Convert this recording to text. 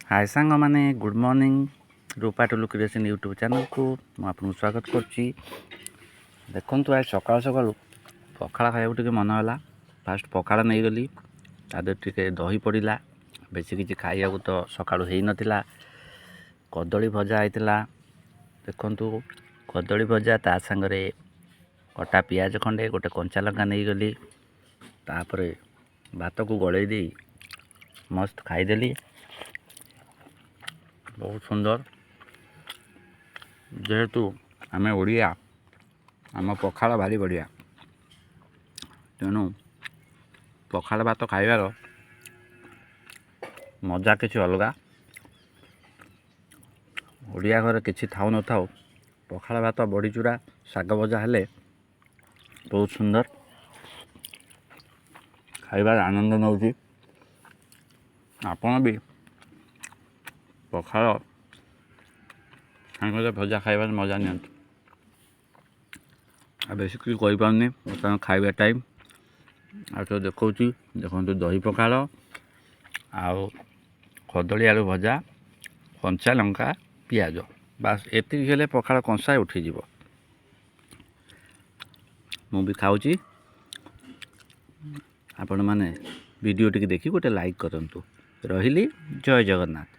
हाय सांग मैंने good morning रूपा Tullu creation YouTube channel को आपको स्वागत करुच्ची। देखु आज सका सका पखाड़ खाया मन है। फास्ट पखाड़ नहीं गली टे दही पड़ा बेस किसी खाया तो सका नाला। कदली भजा होता देखु कदली भजा ता सांगरे कटा पियाज खंडे गोटे कंचा लंका नहीं गली तापर भात को गड़े दी मस्त खाईदेली। बहुत सुंदर जेहेतु आम ओडिया आम पखाड़ भारी बढ़िया तेणु पखाड़ भात खाइबार मजा किसी अलगा। ओडिया घर किसी थाउ न थाउ पखाड़ भात बड़ी चूरा शाग भजा हेले बहुत सुंदर खाइबार आनंद नौची। आपण भी पखाड़ सांगे भजा खाइबार मजा नि बेस किसी कही पारनी बर्तमान खाइबा टाइम आ तो देखा देखो दही पखाड़ आउ कदली आलू भजा कंचा लंका पियाज बास एति हेले पखाड़ कंसाए उठीज। मु भी खाऊची आपण माने वीडियो टी देखी गोटे लाइक करंतु। रहिली जय जगन्नाथ।